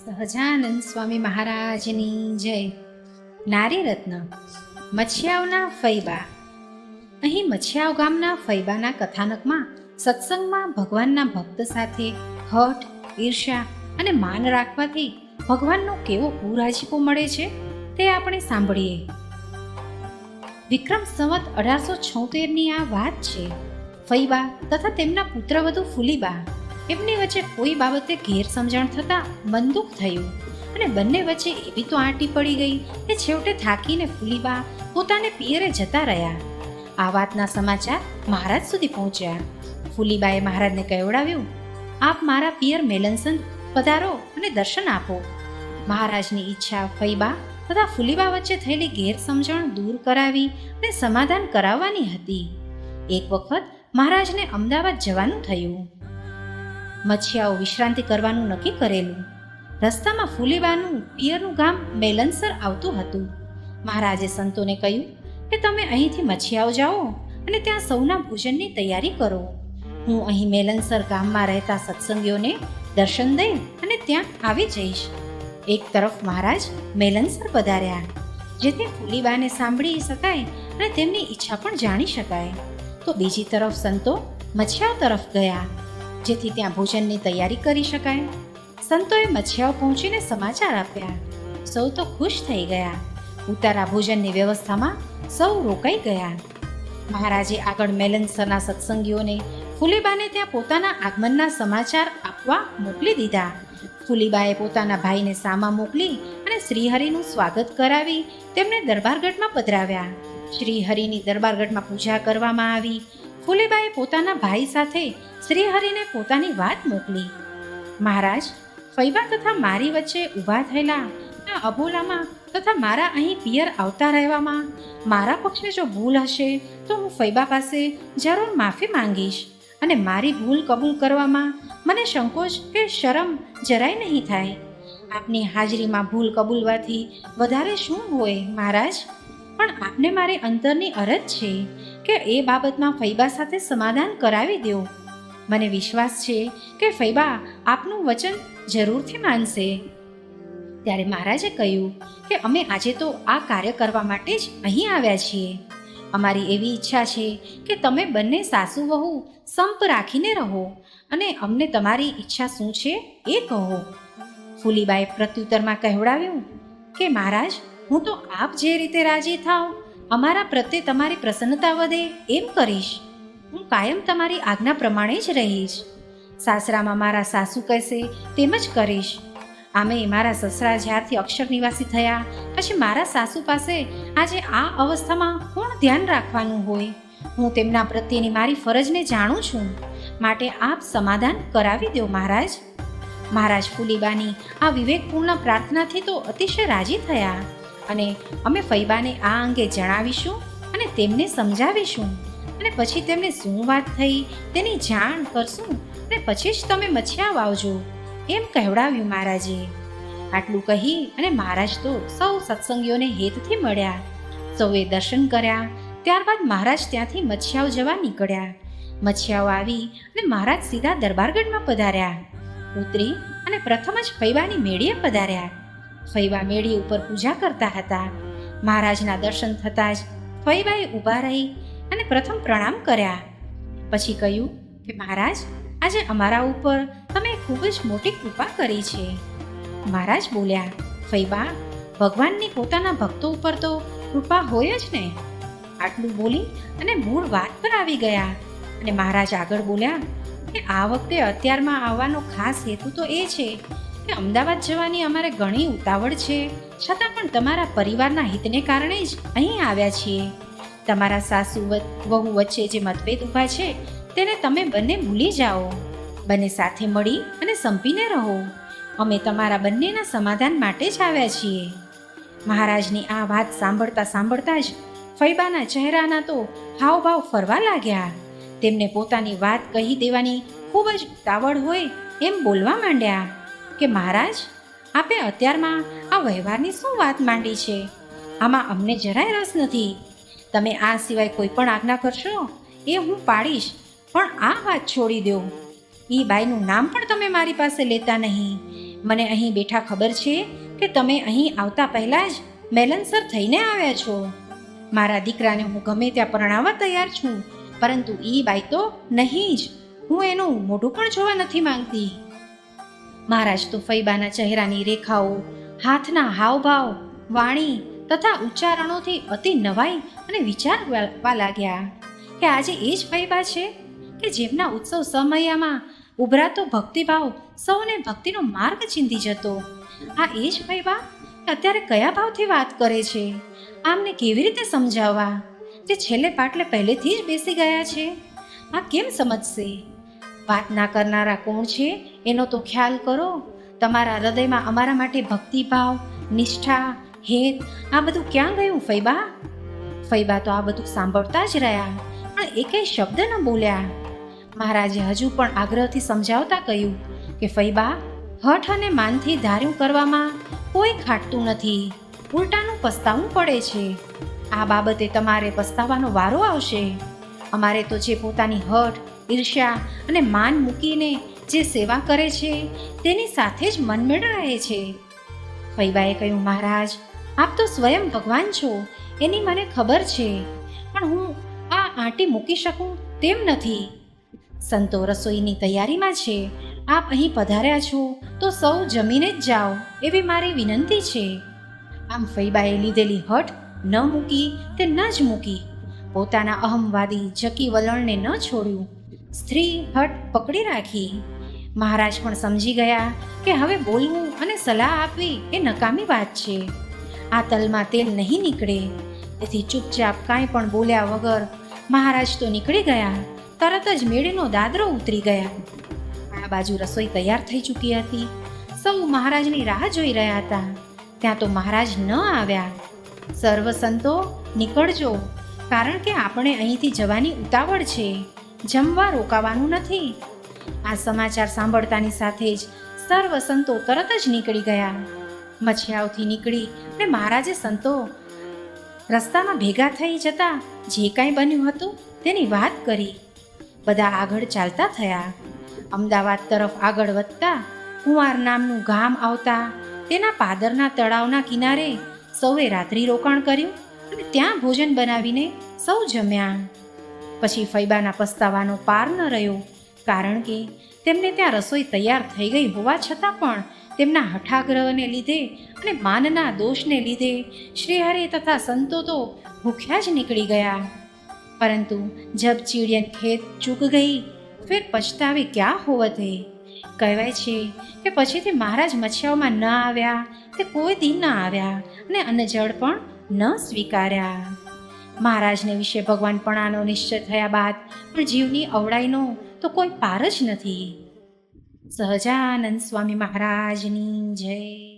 સહજાનંદ સ્વામી મહારાજની જય. નારી રત્ન મચ્છિયાવના ફૈબા. અહીં મચ્છિયાવ ગામના ફૈબાના કથાનકમાં સત્સંગમાં ભગવાનના ભક્ત સાથે હઠ, ઈર્ષ્યા અને માન રાખવાથી ભગવાનનો કેવો કુરાજીપો મળે છે તે આપણે સાંભળીએ. વિક્રમ સંવત 1876ની આ વાત છે. ફૈબા તથા તેમના પુત્રવધુ ફુલીબા એમની વચ્ચે કોઈ બાબતે ગેરસમજણ થતાં મનદુખ થયું અને બંને વચ્ચે એવી તો આંટી પડી ગઈ કે છેવટે થાકીને ફુલીબા પોતાને પિયરે જતા રહ્યા. આ વાતના સમાચાર મહારાજ સુધી પહોંચ્યા. ફુલીબાએ મહારાજને કહેવડાવ્યું, આપ મારા પિયર મેલનસન પધારો અને દર્શન આપો. મહારાજની ઈચ્છા ફૈબા તથા ફુલીબા વચ્ચે થયેલી ગેરસમજણ દૂર કરાવી અને સમાધાન કરાવવાની હતી. એક વખત મહારાજને અમદાવાદ જવાનું થયું. મચ્છિયાઓ વિશ્રાંતિ કરવાનું નક્કી કરેલું. રસ્તામાં ફુલીબાનું પિયરનું ગામ મેલનસર આવતું હતું. મહારાજે સંતોને કહ્યું કે તમે અહીંથી મચ્છિયાઓ જાઓ અને ત્યાં સૌના ભોજનની તૈયારી કરો. હું અહીં મેલનસર ગામમાં રહેતા સત્સંગીઓને દર્શન દઈ અને ત્યાં આવી જઈશ. એક તરફ મહારાજ મેલનસર પધાર્યા, જેથી ફુલીબાને સાંભળી શકાય અને તેમની ઈચ્છા પણ જાણી શકાય. તો બીજી તરફ સંતો મચ્છિયાઓ તરફ ગયા, જેથી ત્યાં ભોજનની તૈયારી કરી શકાય. સંતોએ મચ્છિયાઓ પહોંચીને સમાચાર આપ્યા. સૌ તો ખુશ થઈ ગયા. ઉતારા ભોજનની વ્યવસ્થામાં સૌ રોકાઈ ગયા. મહારાજે આગળ મેલનસરના સત્સંગીઓને ફુલીબાને ત્યાં પોતાના આગમનના સમાચાર આપવા મોકલી દીધા. ફુલીબાએ પોતાના ભાઈને સામા મોકલી અને શ્રીહરિનું સ્વાગત કરાવી તેમને દરબારગઢમાં પધરાવ્યા. શ્રીહરિની દરબારગઢમાં પૂજા કરવામાં આવી. ફુલીબાએ પોતાના ભાઈ સાથે શ્રીહરિને પોતાની વાત મોકલી. મહારાજ, ફૈબા તથા મારી વચ્ચે ઊભા થયેલા આ અબોલામાં તથા મારા અહીં પિયર આવતા રહેવામાં મારા પક્ષે જો ભૂલ હશે તો હું ફૈબા પાસે જરૂર માફી માંગીશ અને મારી ભૂલ કબૂલ કરવામાં મને સંકોચ કે શરમ જરાય નહીં થાય. આપની હાજરીમાં ભૂલ કબૂલવાથી વધારે શું હોય મહારાજ? પણ આપને મારી અંતરની અરજ છે કે એ બાબતમાં ફૈબા સાથે સમાધાન કરાવી દો. મને વિશ્વાસ છે કે ફૈબા આપનું વચન જરૂરથી માનશે. ત્યારે મહારાજે કહ્યું કે અમે આજે તો આ કાર્ય કરવા માટે જ અહીં આવ્યા છીએ. અમારી એવી ઈચ્છા છે કે તમે બંને સાસુ વહુ સંપ રાખીને રહો અને અમને તમારી ઈચ્છા શું છે એ કહો. ફુલીબાએ પ્રત્યુત્તરમાં કહેવડાવ્યું કે મહારાજ, હું તો આપ જે રીતે રાજી થાવ, અમારા પ્રત્યે તમારી પ્રસન્નતા વધે એમ કરીશ. હું કાયમ તમારી આજ્ઞા પ્રમાણે જ રહીશ. સાસરામાં મારા સાસુ કહેશે તેમ જ કરીશ. આમે મારા સસરા જ્યારથી અક્ષર નિવાસી થયા પછી મારા સાસુ પાસે આજે આ અવસ્થામાં કોણ ધ્યાન રાખવાનું હોય? હું તેમના પ્રત્યેની મારી ફરજને જાણું છું, માટે આપ સમાધાન કરાવી દો મહારાજ. મહારાજ ફુલીબાની આ વિવેકપૂર્ણ પ્રાર્થનાથી તો અતિશય રાજી થયા અને અમે ફૈબાને આ અંગે જણાવીશું અને તેમને સમજાવીશું અને પછી તેમને શું વાત થઈ તેની જાણ કરશું અને પછી જ તમે મચ્છિયાવ આવજો એમ કહેવડાવ્યું મહારાજે. આટલું કહી અને મહારાજ તો સૌ સત્સંગીઓને હેતથી મળ્યા. સૌએ દર્શન કર્યા. ત્યારબાદ મહારાજ ત્યાંથી મચ્છિયાવ જવા નીકળ્યા. મચ્છિયાવ આવી અને મહારાજ સીધા દરબારગઢમાં પધાર્યા. ઉતરી અને પ્રથમ જ ફૈબાની મેળીએ પધાર્યા. ફૈબા મેળી ઉપર પૂજા કરતા હતા. મહારાજના દર્શન થતાં જ ફૈબાએ ઊભા રહી અને પ્રથમ પ્રણામ કર્યા. પછી કહ્યું કે મહારાજ, આજે અમારા ઉપર તમે ખૂબ જ મોટી કૃપા કરી છે. મહારાજ બોલ્યા, ફૈબા, ભગવાનની પોતાના ભક્તો ઉપર તો કૃપા હોય જ ને. આટલું બોલી અને મૂળ વાત પર આવી ગયા અને મહારાજ આગળ બોલ્યા કે આ વખતે અત્યારમાં આવવાનો ખાસ હેતુ તો એ છે કે અમદાવાદ જવાની અમારે ઘણી ઉતાવળ છે, છતાં પણ તમારા પરિવારના હિતને કારણે જ અહીં આવ્યા છીએ. તમારા સાસુ વહુ વચ્ચે જે મતભેદ ઊભા છે તેને તમે બંને ભૂલી જાઓ. બંને સાથે મળી અને સંપીને રહો. અમે તમારા બંનેના સમાધાન માટે જ આવ્યા છીએ. મહારાજની આ વાત સાંભળતા સાંભળતા જ ફૈબાના ચહેરાના તો હાવભાવ ફરવા લાગ્યા. તેમને પોતાની વાત કહી દેવાની ખૂબ જ ઉતાવળ હોય એમ બોલવા માંડ્યા કે મહારાજ, આપે અત્યારમાં આ વ્યવહારની શું વાત માંડી છે? આમાં અમને જરાય રસ નથી. તમે આ સિવાય કોઈ પણ આજ્ઞા કરશો એ હું પાડીશ, પણ આ વાત છોડી દો. એ બાઈનું નામ પણ તમે મારી પાસે લેતા નહીં. મને અહીં બેઠા ખબર છે કે તમે અહીં આવતા પહેલાં જ મેલનસર થઈને આવ્યા છો. મારા દીકરાને હું ગમે ત્યાં પરણાવવા તૈયાર છું, પરંતુ એ બાઈ તો નહીં જ. હું એનું મોઢું પણ જોવા નથી માંગતી. મહારાજ તો ફૈબાના ચહેરાની રેખાઓ, હાથના હાવભાવ, વાણી તથા ઉચ્ચારણોથી અતિ નવાઈ અને વિચારવા લાગ્યા કે આજે એ જ ફૈબા છે કે જેમના ઉત્સવ સમયમાં ઉભરાતો ભક્તિભાવ સૌને ભક્તિનો માર્ગ ચીંધી જતો. આ એ જ ફૈબા અત્યારે કયા ભાવથી વાત કરે છે? આમને કેવી રીતે સમજાવવા જે છેલ્લે પાટલે પહેલેથી જ બેસી ગયા છે? આ કેમ સમજશે? વાત ના કરનારા કોણ છે એનો તો ખ્યાલ કરો. તમારા હૃદયમાં અમારા માટે ભક્તિભાવ, નિષ્ઠા, હેત આ બધું ક્યાં ગયું ફૈબા? ફૈબા તો આ બધું સાંભળતા જ રહ્યા, પણ એકેય શબ્દ ન બોલ્યા. મહારાજે હજુ પણ આગ્રહથી સમજાવતા કહ્યું કે ફૈબા, હઠ અને માનથી ધાર્યું કરવામાં કોઈ ખાટતું નથી, ઉલટાનું પસ્તાવું પડે છે. આ બાબતે તમારે પસ્તાવાનો વારો આવશે. અમારે તો જે પોતાની હઠ, ઈર્ષ્યા અને માન મૂકીને જે સેવા કરે છે તેની સાથે જ મનમેળ રહે છે. ફૈબાએ કહ્યું, મહારાજ, આપ તો સ્વયં ભગવાન છો એની મને ખબર છે, પણ હું આ આંટી મૂકી શકું તેમ નથી. સંતો રસોઈની તૈયારીમાં છે. આપ અહીં પધાર્યા છો તો સૌ જમીને જ જાઓ એવી મારી વિનંતી છે. આમ ફૈબાએ લીધેલી હઠ ન મૂકી તે ન જ મૂકી. પોતાના અહમવાદી જકી વલણને ન છોડ્યું. સ્ત્રી હઠ પકડી રાખી. મહારાજ પણ સમજી ગયા કે હવે બોલવું અને સલાહ આપવી એ નકામી વાત છે. આ તલમાં તેલ નહીં નીકળે. તેથી ચૂપચાપ કાંઈ પણ બોલ્યા વગર મહારાજ તો નીકળી ગયા. તરત જ મેળીનો દાદરો ઉતરી ગયા. આ બાજુ રસોઈ તૈયાર થઈ ચૂકી હતી. સૌ મહારાજની રાહ જોઈ રહ્યા હતા. ત્યાં તો મહારાજ ન આવ્યા. સર્વ સંતો નીકળજો, કારણ કે આપણે અહીંથી જવાની ઉતાવળ છે. જમવા રોકાવાનું નથી. આ સમાચાર સાંભળતાની સાથે જ સર્વ સંતો તરત જ નીકળી ગયા. મછિયાઓથી નીકળી અને મહારાજે સંતો રસ્તામાં ભેગા થઈ જતા જે કાંઈ બન્યું હતું તેની વાત કરી. બધા આગળ ચાલતા થયા. અમદાવાદ તરફ આગળ વધતા કુંવાર નામનું ગામ આવતા તેના પાદરના તળાવના કિનારે સૌએ રાત્રિ રોકાણ કર્યું અને ત્યાં ભોજન બનાવીને સૌ જમ્યા. પછી ફૈબાના પસ્તાવાનો પાર ન રહ્યો, કારણ કે તેમને ત્યાં રસોઈ તૈયાર થઈ ગઈ હોવા છતાં પણ તેમના હઠાગ્રહને લીધે અને માનના દોષને લીધે શ્રીહરિ તથા સંતો તો ભૂખ્યા જ નીકળી ગયા. પરંતુ જબ ચીડિયન ખેત ચૂક ગઈ ફિર પછતાવે ક્યાં હોવત હે. કહેવાય છે કે પછીથી મહારાજ મછિયાઓમાં ન આવ્યા તે કોઈ દિન ન આવ્યા અને અન્નજળ પણ ન સ્વીકાર્યા. મહારાજને વિશે ભગવાનપણાનો નિશ્ચય થયા બાદ પણ જીવની અવળાઈનો તો કોઈ પાર જ નથી. સહજાનંદ સ્વામી મહારાજની જય.